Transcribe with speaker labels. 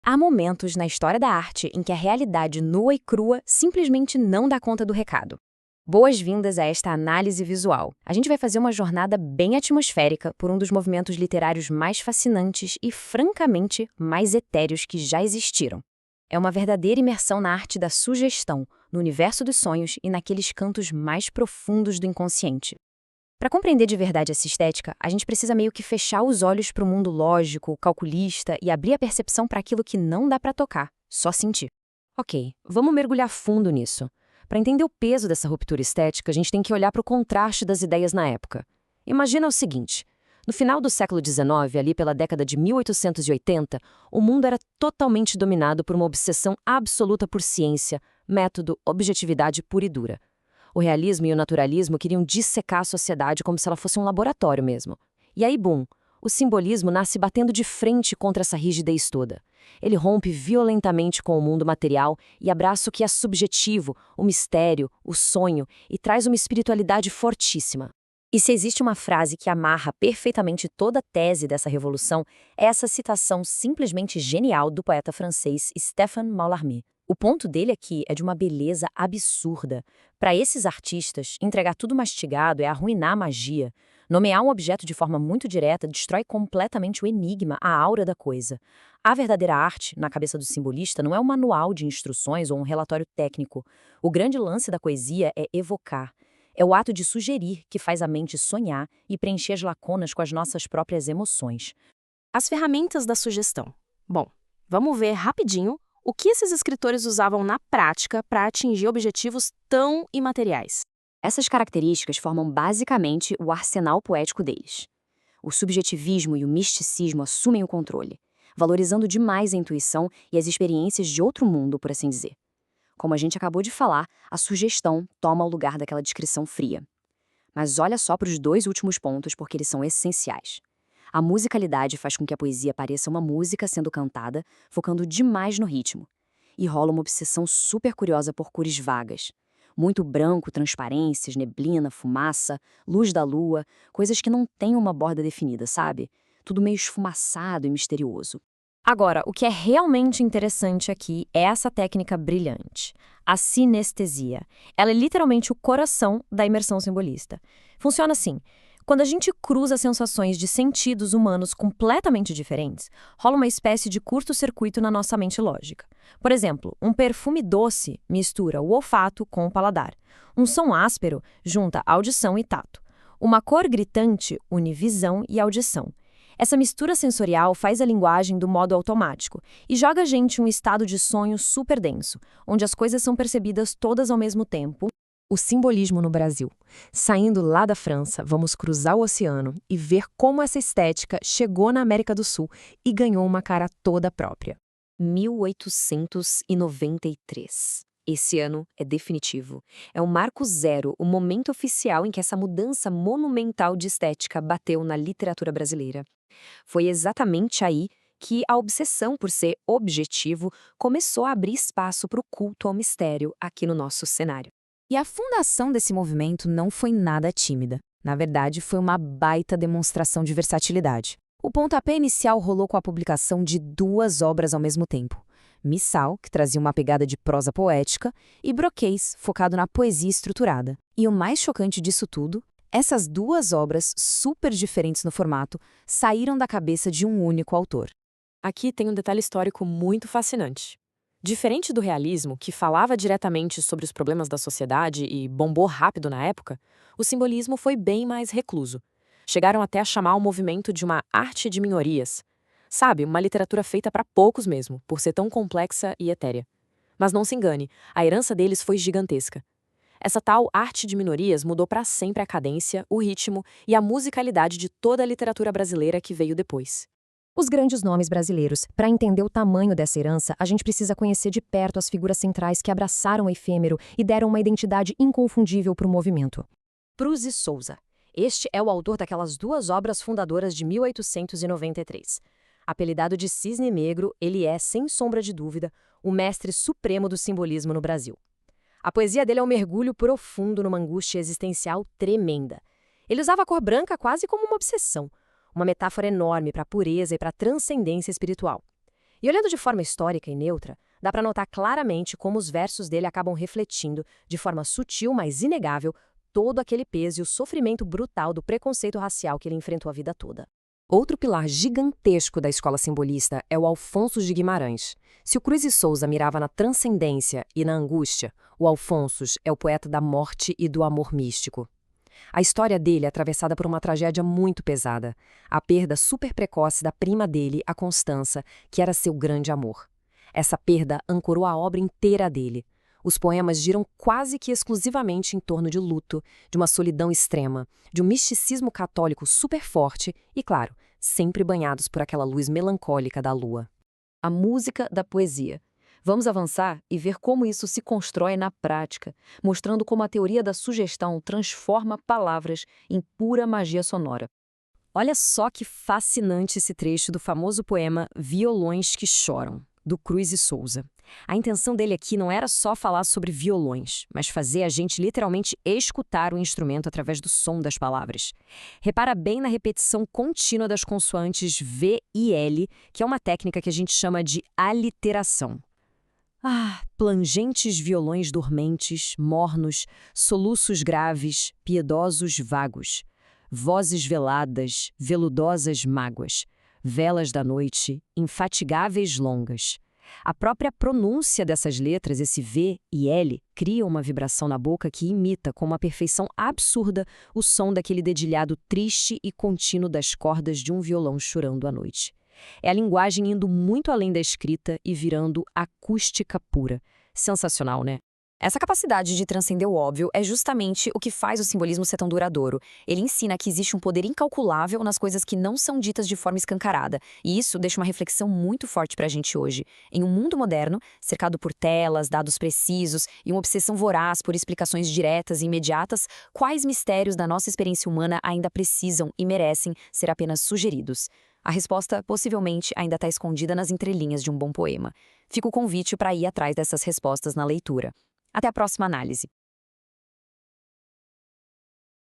Speaker 1: Há momentos na história da arte em que a realidade nua e crua simplesmente não dá conta do recado. Boas-vindas a esta análise visual. A gente vai fazer uma jornada bem atmosférica por um dos movimentos literários mais fascinantes e, francamente, mais etéreos que já existiram. É uma verdadeira imersão na arte da sugestão, no universo dos sonhos e naqueles cantos mais profundos do inconsciente. Para compreender de verdade essa estética, a gente precisa meio que fechar os olhos para o mundo lógico, calculista e abrir a percepção para aquilo que não dá para tocar, só sentir.
Speaker 2: Ok, vamos mergulhar fundo nisso. Para entender o peso dessa ruptura estética, a gente tem que olhar para o contraste das ideias na época. Imagina o seguinte: no final do século XIX, ali pela década de 1880, o mundo era totalmente dominado por uma obsessão absoluta por ciência, método, objetividade pura e dura. O realismo e o naturalismo queriam dissecar a sociedade como se ela fosse um laboratório mesmo. E aí, bum, o simbolismo nasce batendo de frente contra essa rigidez toda. Ele rompe violentamente com o mundo material e abraça o que é subjetivo, o mistério, o sonho, e traz uma espiritualidade fortíssima.
Speaker 1: E se existe uma frase que amarra perfeitamente toda a tese dessa revolução, é essa citação simplesmente genial do poeta francês Stéphane Mallarmé. O ponto dele aqui é de uma beleza absurda. Para esses artistas, entregar tudo mastigado é arruinar a magia. Nomear um objeto de forma muito direta destrói completamente o enigma, a aura da coisa. A verdadeira arte, na cabeça do simbolista, não é um manual de instruções ou um relatório técnico. O grande lance da poesia é evocar. É o ato de sugerir que faz a mente sonhar e preencher as lacunas com as nossas próprias emoções.
Speaker 2: As ferramentas da sugestão. Bom, vamos ver rapidinho o que esses escritores usavam na prática para atingir objetivos tão imateriais.
Speaker 1: Essas características formam basicamente o arsenal poético deles. O subjetivismo e o misticismo assumem o controle, valorizando demais a intuição e as experiências de outro mundo, por assim dizer. Como a gente acabou de falar, a sugestão toma o lugar daquela descrição fria. Mas olha só para os dois últimos pontos, porque eles são essenciais. A musicalidade faz com que a poesia pareça uma música sendo cantada, focando demais no ritmo. E rola uma obsessão super curiosa por cores vagas. Muito branco, transparências, neblina, fumaça, luz da lua, coisas que não têm uma borda definida, sabe? Tudo meio esfumaçado e misterioso. Agora, o que é realmente interessante aqui é essa técnica brilhante, a sinestesia. Ela é literalmente o coração da imersão simbolista. Funciona assim: quando a gente cruza sensações de sentidos humanos completamente diferentes, rola uma espécie de curto-circuito na nossa mente lógica. Por exemplo, um perfume doce mistura o olfato com o paladar. Um som áspero junta audição e tato. Uma cor gritante une visão e audição. Essa mistura sensorial faz a linguagem do modo automático e joga a gente em um estado de sonho super denso, onde as coisas são percebidas todas ao mesmo tempo.
Speaker 2: O simbolismo no Brasil. Saindo lá da França, vamos cruzar o oceano e ver como essa estética chegou na América do Sul e ganhou uma cara toda própria.
Speaker 1: 1893. Esse ano é definitivo. É o marco zero, o momento oficial em que essa mudança monumental de estética bateu na literatura brasileira. Foi exatamente aí que a obsessão por ser objetivo começou a abrir espaço para o culto ao mistério aqui no nosso cenário.
Speaker 2: E a fundação desse movimento não foi nada tímida. Na verdade, foi uma baita demonstração de versatilidade. O pontapé inicial rolou com a publicação de duas obras ao mesmo tempo. Missal, que trazia uma pegada de prosa poética, e Broquês, focado na poesia estruturada. E o mais chocante disso tudo, essas duas obras, super diferentes no formato, saíram da cabeça de um único autor. Aqui tem um detalhe histórico muito fascinante. Diferente do realismo, que falava diretamente sobre os problemas da sociedade e bombou rápido na época, o simbolismo foi bem mais recluso. Chegaram até a chamar o movimento de uma arte de minorias. Sabe, uma literatura feita para poucos mesmo, por ser tão complexa e etérea. Mas não se engane, a herança deles foi gigantesca. Essa tal arte de minorias mudou para sempre a cadência, o ritmo e a musicalidade de toda a literatura brasileira que veio depois.
Speaker 1: Os grandes nomes brasileiros. Para entender o tamanho dessa herança, a gente precisa conhecer de perto as figuras centrais que abraçaram o efêmero e deram uma identidade inconfundível para o movimento. Pruz e Souza. Este é o autor daquelas duas obras fundadoras de 1893. Apelidado de Cisne Negro, ele é, sem sombra de dúvida, o mestre supremo do simbolismo no Brasil. A poesia dele é um mergulho profundo numa angústia existencial tremenda. Ele usava a cor branca quase como uma obsessão, uma metáfora enorme para a pureza e para a transcendência espiritual.
Speaker 3: E olhando de forma histórica e neutra, dá para notar claramente como os versos dele acabam refletindo, de forma sutil, mas inegável, todo aquele peso e o sofrimento brutal do preconceito racial que ele enfrentou a vida toda. Outro pilar gigantesco da escola simbolista é o Alfonso de Guimarães. Se o Cruz e Souza mirava na transcendência e na angústia, o Alfonsos é o poeta da morte e do amor místico. A história dele é atravessada por uma tragédia muito pesada, a perda super precoce da prima dele, a Constança, que era seu grande amor. Essa perda ancorou a obra inteira dele. Os poemas giram quase que exclusivamente em torno de luto, de uma solidão extrema, de um misticismo católico super forte e, claro, sempre banhados por aquela luz melancólica da lua.
Speaker 1: A música da poesia. Vamos avançar e ver como isso se constrói na prática, mostrando como a teoria da sugestão transforma palavras em pura magia sonora.
Speaker 3: Olha só que fascinante esse trecho do famoso poema Violões que Choram, do Cruz e Souza. A intenção dele aqui não era só falar sobre violões, mas fazer a gente literalmente escutar o instrumento através do som das palavras. Repara bem na repetição contínua das consoantes V e L, que é uma técnica que a gente chama de aliteração. Ah, plangentes violões dormentes, mornos, soluços graves, piedosos vagos, vozes veladas, veludosas mágoas, velas da noite, infatigáveis longas. A própria pronúncia dessas letras, esse V e L, cria uma vibração na boca que imita com uma perfeição absurda o som daquele dedilhado triste e contínuo das cordas de um violão chorando à noite. É a linguagem indo muito além da escrita e virando acústica pura. Sensacional, né?
Speaker 1: Essa capacidade de transcender o óbvio é justamente o que faz o simbolismo ser tão duradouro. Ele ensina que existe um poder incalculável nas coisas que não são ditas de forma escancarada, e isso deixa uma reflexão muito forte pra gente hoje. Em um mundo moderno, cercado por telas, dados precisos e uma obsessão voraz por explicações diretas e imediatas, quais mistérios da nossa experiência humana ainda precisam e merecem ser apenas sugeridos? A resposta possivelmente ainda está escondida nas entrelinhas de um bom poema. Fica o convite para ir atrás dessas respostas na leitura. Até a próxima análise.